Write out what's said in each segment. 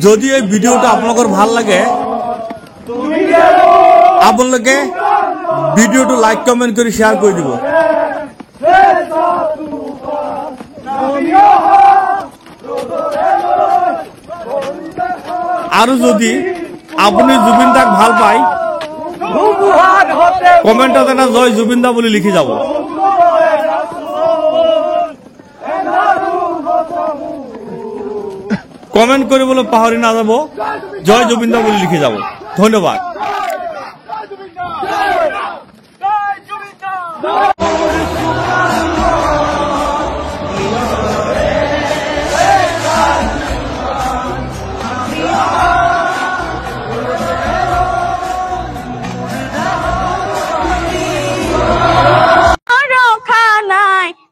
যদি এই ভিডিওটা আপোনালোকৰ ভাল লাগে আপোনালোকে ভিডিওটো লাইক কমেন্ট কৰি শেয়াৰ কৰি দিব আৰু যদি আপুনি জুবিন দাক ভাল পায় কমেন্টত এটা জয় জুবিন দা বুলি লিখি যাব কমেন্ট কৰিবলৈ পাহৰি নাযাব জয় জুবিন দা বুলি লিখি যাব ধন্যবাদ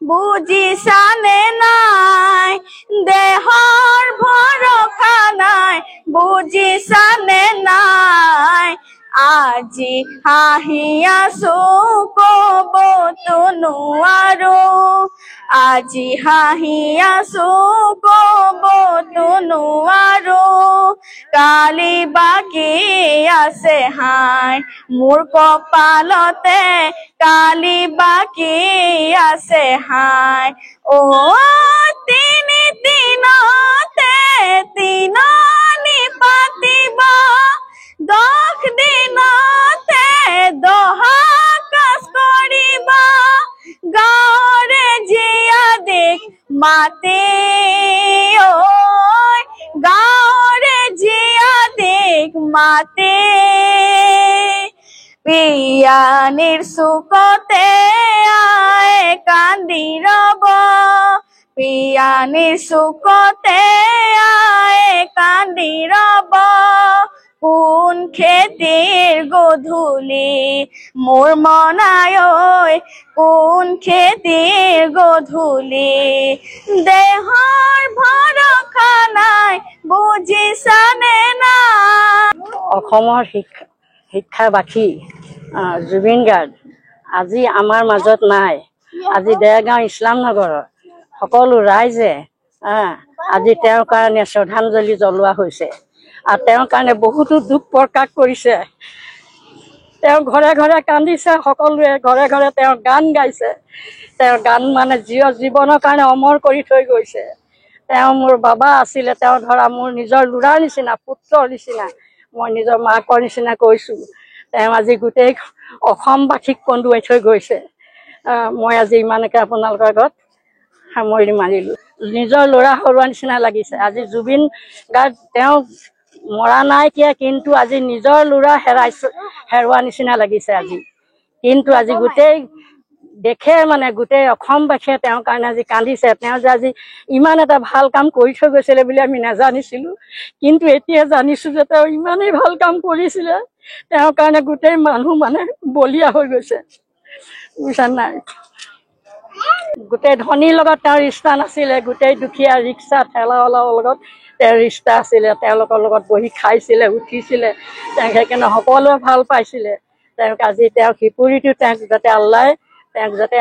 বুজিছানে নাই দেহৰ ভৰসা নাই বুজিছানে নাই আজি হাঁহি আছো কবতো নোৱাৰো আজি হাঁহি আছো কবতো নোৱাৰো কালি বাকী আছে হাই মোৰ কপালতে কালি বাকী আছে হাই ও তিনি দিনতে তিননি পাতিবা 10 দিনতে 10 কাজ কৰিবা গাঁৱৰে জীয়া দেখ মাতে ঐ গাঁৱৰে জীয়া দেখ মাতে পিয়ানিৰ চুকতে আই কান্দি ৰব পিয়ানিৰ চুকতে আই কান্দি ৰব কোন খেতিৰ গধূলি মোৰ মনাই ঐ কোন খেতিৰ গধূলি দেহৰ ভৰসা নাই বুজিছানে নাই অসমৰ শিক্ষাবাসী জুবিন গাৰ্গ আজি আমাৰ মাজত নাই আজি দেৰগাঁও ইছলামনগৰৰ সকলো ৰাইজে আজি তেওঁৰ কাৰণে শ্ৰদ্ধাঞ্জলি জ্বলোৱা হৈছে আৰু তেওঁৰ কাৰণে বহুতো দুখ প্ৰকাশ কৰিছে তেওঁ ঘৰে ঘৰে কান্দিছে সকলোৱে ঘৰে ঘৰে তেওঁ গান গাইছে তেওঁৰ গান মানে জীৱনৰ কাৰণে অমৰ কৰি থৈ গৈছে তেওঁ মোৰ বাবা আছিলে তেওঁ ধৰা মোৰ নিজৰ ল'ৰাৰ নিচিনা পুত্ৰৰ নিচিনা মই নিজৰ মাকৰ নিচিনা কৈছোঁ তেওঁ আজি গোটেই অসমবাসীক কন্দুৱাই থৈ গৈছে মই আজি ইমানকে আপোনালোকৰ আগত সামৰি মাৰিলোঁ নিজৰ ল'ৰা হৰুৱা নিচিনা লাগিছে আজি জুবিন গাৰ্গ তেওঁ মৰা নাই কিয় কিন্তু আজি নিজৰ ল'ৰা হেৰুৱা নিচিনা লাগিছে আজি কিন্তু আজি গোটেই দেখে মানে গোটেই অসমবাসীয়ে তেওঁৰ কাৰণে আজি কান্দিছে তেওঁ যে আজি ইমান এটা ভাল কাম কৰি থৈ গৈছিলে বুলি আমি নাজানিছিলোঁ কিন্তু এতিয়া জানিছোঁ যে তেওঁ ইমানেই ভাল কাম কৰিছিলে তেওঁৰ কাৰণে গোটেই মানুহ মানে বলিয়া হৈ গৈছে বুজিছা নাই গোটেই ধনীৰ লগত তেওঁৰ ৰিষ্টা নাছিলে গোটেই দুখীয়া ৰিক্সা ঠেলাৱালাৰ লগত তেওঁৰ ৰিষ্টা আছিলে তেওঁলোকৰ লগত বহি খাইছিলে উঠিছিলে তেওঁক সেইকাৰণে সকলোৱে ভাল পাইছিলে তেওঁক আজি তেওঁ শিপুৰীটো তেওঁক যাতে আল্লাই তেওঁক যাতে